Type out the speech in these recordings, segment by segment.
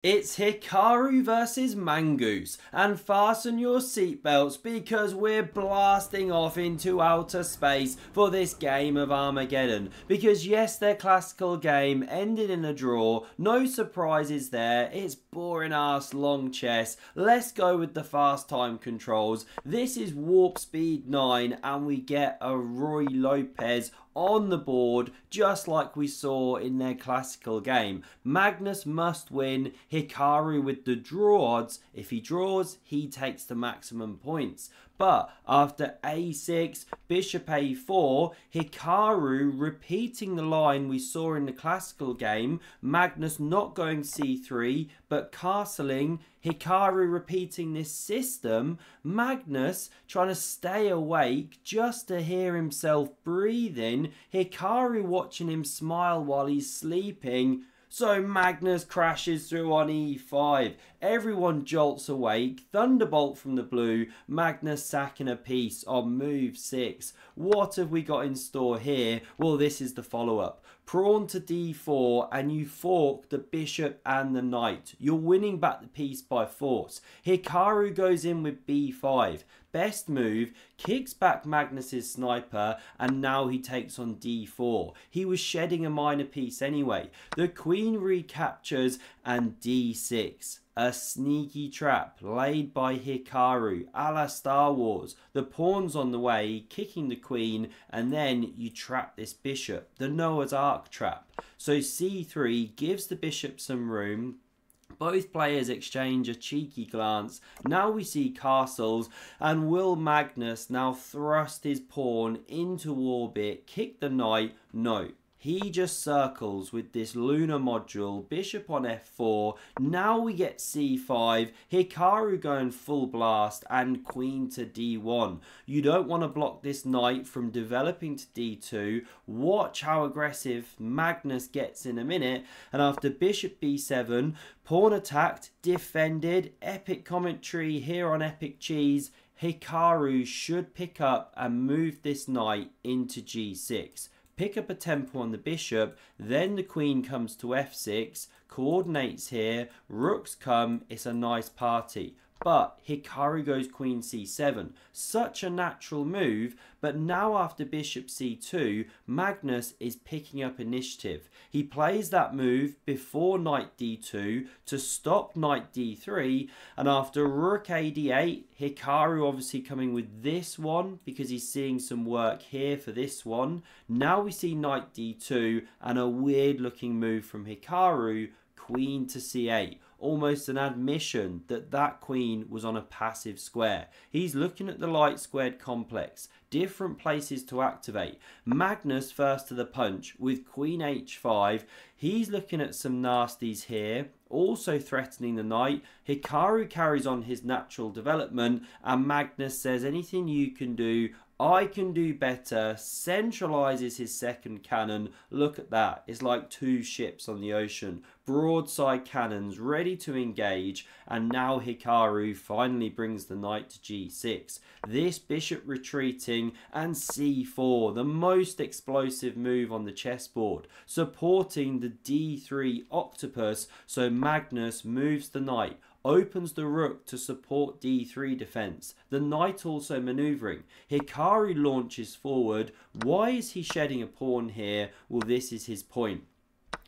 It's Hikaru versus Magnus, and fasten your seatbelts because we're blasting off into outer space for this game of Armageddon. Because yes, their classical game ended in a draw, no surprises there, it's boring ass long chess. Let's go with the fast time controls. This is warp speed 9 and we get a Ruy Lopez on the board just like we saw in their classical game. Magnus must win, Hikaru with the draw odds. If he draws, he takes the maximum points. But after a6, bishop a4, Hikaru repeating the line we saw in the classical game, Magnus not going c3 but castling, Hikaru repeating this system, Magnus trying to stay awake just to hear himself breathing, Hikaru watching him smile while he's sleeping. So Magnus crashes through on e5. Everyone jolts awake. Thunderbolt from the blue. Magnus sacking a piece on move 6. What have we got in store here? Well, this is the follow-up. Pawn to d4 and you fork the bishop and the knight. You're winning back the piece by force. Hikaru goes in with b5. Best move, kicks back Magnus's sniper, and now he takes on d4. He was shedding a minor piece anyway. The queen recaptures and d6. A sneaky trap laid by Hikaru, a la Star Wars. The pawn's on the way, kicking the queen, and then you trap this bishop, the Noah's Ark trap. So c3 gives the bishop some room. Both players exchange a cheeky glance. Now we see castles, and will Magnus now thrust his pawn into orbit, kick the knight? No. He just circles with this lunar module, bishop on f4. Now we get c5, Hikaru going full blast, and queen to d1. You don't want to block this knight from developing to d2. Watch how aggressive Magnus gets in a minute. And after bishop b7, pawn attacked, defended, epic commentary here on Epic Cheese. Hikaru should pick up and move this knight into g6. Pick up a tempo on the bishop, then the queen comes to f6, coordinates here, rooks come, it's a nice party. But Hikaru goes queen c7, such a natural move, but now after bishop c2, Magnus is picking up initiative. He plays that move before knight d2 to stop knight d3, and after rook a d8, Hikaru obviously coming with this one because he's seeing some work here for this one. Now we see knight d2 and a weird looking move from Hikaru, queen to c8. Almost an admission that that queen was on a passive square. He's looking at the light squared complex, different places to activate. Magnus first to the punch with queen h5. He's looking at some nasties here, also threatening the knight. Hikaru carries on his natural development, and Magnus says anything you can do, I can do better, centralizes his second cannon. Look at that, it's like two ships on the ocean. Broadside cannons ready to engage, and now Hikaru finally brings the knight to g6. This bishop retreating and c4, the most explosive move on the chessboard, supporting the d3 octopus, so Magnus moves the knight. Opens the rook to support d3 defense. The knight also maneuvering. Hikaru launches forward. Why is he shedding a pawn here? Well, this is his point.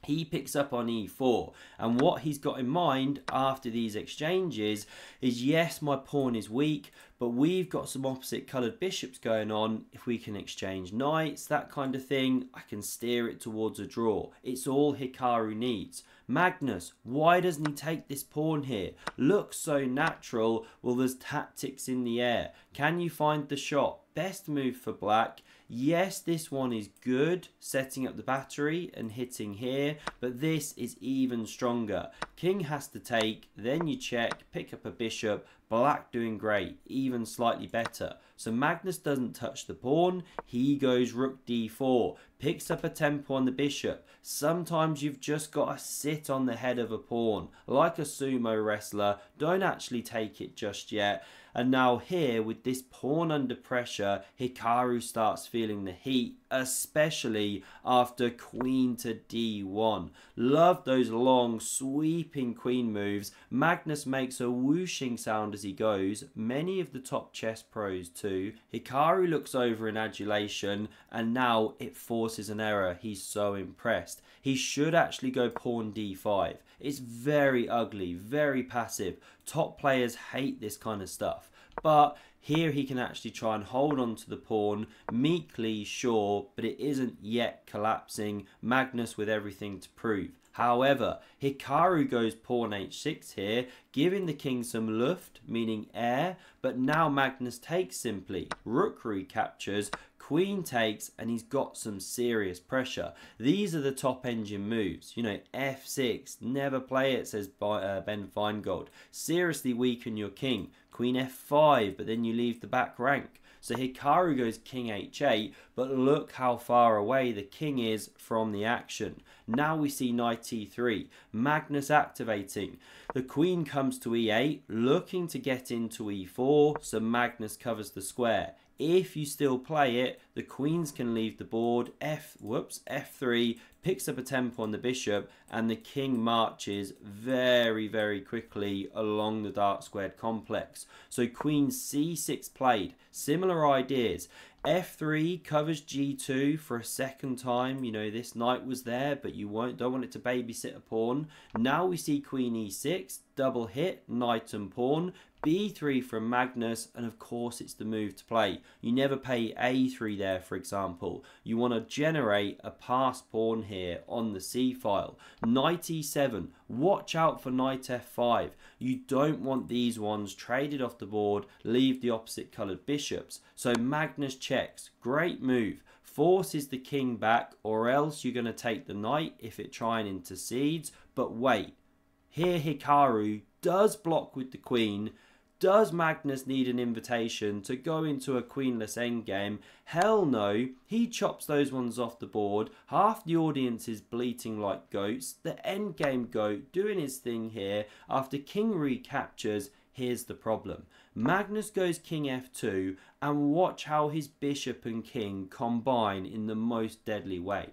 He picks up on e4, and what he's got in mind after these exchanges is, yes, my pawn is weak, but we've got some opposite coloured bishops going on. If we can exchange knights, that kind of thing, I can steer it towards a draw. It's all Hikaru needs. Magnus, why doesn't he take this pawn here? Looks so natural. Well, there's tactics in the air. Can you find the shot? Best move for black. Yes, this one is good, setting up the battery and hitting here, but this is even stronger. King has to take, then you check, pick up a bishop. Black doing great, even slightly better. So Magnus doesn't touch the pawn, he goes rook d4, picks up a tempo on the bishop. Sometimes you've just got to sit on the head of a pawn, like a sumo wrestler, don't actually take it just yet. And now here, with this pawn under pressure, Hikaru starts feeling the heat, especially after queen to d1. Love those long sweeping queen moves. Magnus makes a whooshing sound as he goes, many of the top chess pros too. Hikaru looks over in adulation, and now it forces an error. He's so impressed. He should actually go pawn d5. It's very ugly, very passive. Top players hate this kind of stuff. But here he can actually try and hold on to the pawn, meekly, sure, but it isn't yet collapsing. Magnus with everything to prove. However, Hikaru goes pawn h6 here, giving the king some luft, meaning air, but now Magnus takes simply. Rook recaptures, queen takes, and he's got some serious pressure. These are the top engine moves. You know, f6, never play it, says Ben Feingold. Seriously weaken your king. Queen f5, but then you leave the back rank. So Hikaru goes king h8, but look how far away the king is from the action. Now we see knight e3, Magnus activating. The queen comes to e8, looking to get into e4, so Magnus covers the square. If you still play it, the queens can leave the board, f3, picks up a tempo on the bishop, and the king marches very, very quickly along the dark squared complex. So queen c6 played, similar ideas. f3 covers g2 for a second time. You know, this knight was there, but you don't want it to babysit a pawn. Now we see queen e6, double hit, knight and pawn. b3 from Magnus, and of course it's the move to play. You never pay a3 there, for example. You want to generate a passed pawn here on the c file. Knight e7, watch out for knight f5. You don't want these ones traded off the board, leave the opposite coloured bishops. So Magnus checks, great move. Forces the king back, or else you're going to take the knight if it try and intercedes. But wait, here Hikaru does block with the queen. Does Magnus need an invitation to go into a queenless endgame? Hell no. He chops those ones off the board. Half the audience is bleating like goats. The endgame goat doing his thing here. After king recaptures, here's the problem. Magnus goes king f2, and watch how his bishop and king combine in the most deadly way.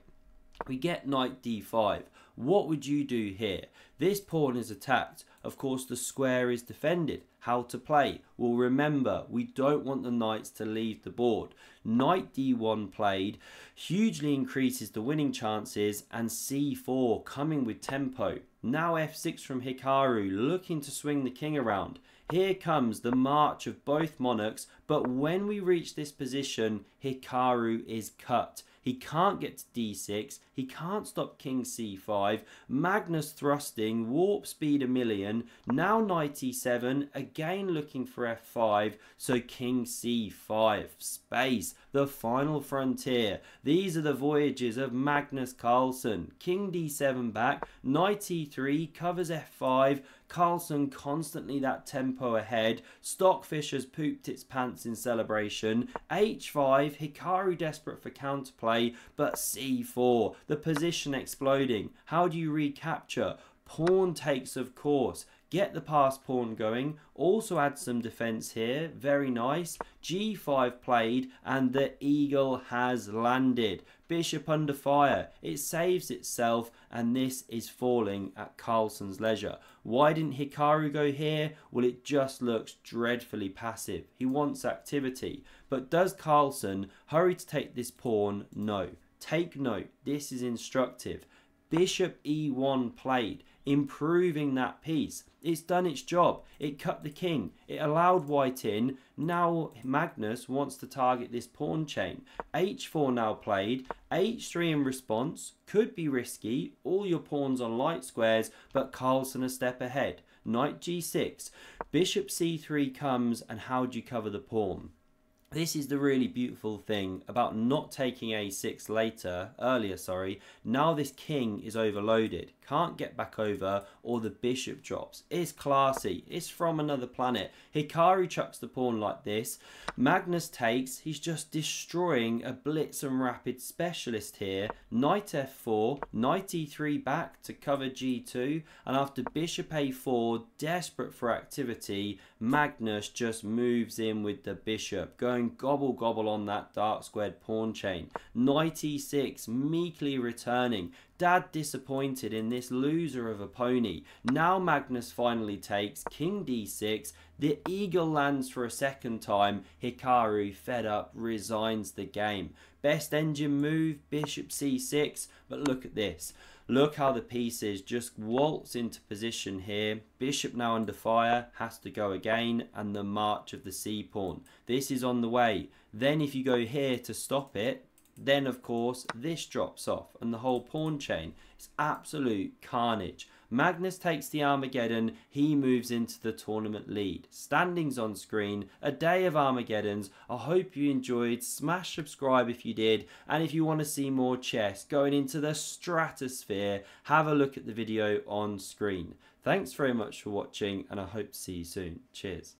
We get knight d5. What would you do here? This pawn is attacked. Of course, the square is defended. How to play? Well, remember, we don't want the knights to leave the board. Knight d1 played, hugely increases the winning chances, and c4 coming with tempo. Now f6 from Hikaru, looking to swing the king around. Here comes the march of both monarchs, but when we reach this position, Hikaru is cut. He can't get to d6, he can't stop king c5, Magnus thrusting, warp speed a million, now knight e7, again looking for f5, so king c5, space, the final frontier. These are the voyages of Magnus Carlsen. King d7 back, knight e3, covers f5, Carlsen constantly that tempo ahead. Stockfish has pooped its pants in celebration. h5, Hikaru desperate for counterplay, but c4, the position exploding. How do you recapture? Pawn takes, of course. Get the passed pawn going. Also add some defense here. Very nice. g5 played, and the eagle has landed. Bishop under fire. It saves itself, and this is falling at Carlsen's leisure. Why didn't Hikaru go here? Well, it just looks dreadfully passive. He wants activity. But does Carlsen hurry to take this pawn? No. Take note. This is instructive. Bishop e1 played, improving that piece. It's done its job. It cut the king. It allowed white in. Now Magnus wants to target this pawn chain. h4 now played. h3 in response. Could be risky. All your pawns on light squares, but Carlsen a step ahead. Knight g6. Bishop c3 comes, and how do you cover the pawn? This is the really beautiful thing about not taking a6 earlier. Now this king is overloaded. Can't get back over, or the bishop drops. It's classy. It's from another planet. Hikaru chucks the pawn like this. Magnus takes. He's just destroying a blitz and rapid specialist here. Knight f4. Knight e3 back to cover g2. And after bishop a4, desperate for activity, Magnus just moves in with the bishop, going going gobble gobble on that dark squared pawn chain. Knight e6 meekly returning. Dad disappointed in this loser of a pony. Now Magnus finally takes king d6. The eagle lands for a second time. Hikaru, fed up, resigns the game. Best engine move, bishop c6, but look at this. Look how the pieces just waltz into position here. Bishop now under fire, has to go again, and the march of the c-pawn. This is on the way. Then if you go here to stop it, then of course this drops off and the whole pawn chain. It's absolute carnage. Magnus takes the Armageddon, he moves into the tournament lead. Standings on screen, a day of Armageddons. I hope you enjoyed. Smash subscribe if you did, and if you want to see more chess going into the stratosphere, have a look at the video on screen. Thanks very much for watching, and I hope to see you soon. Cheers.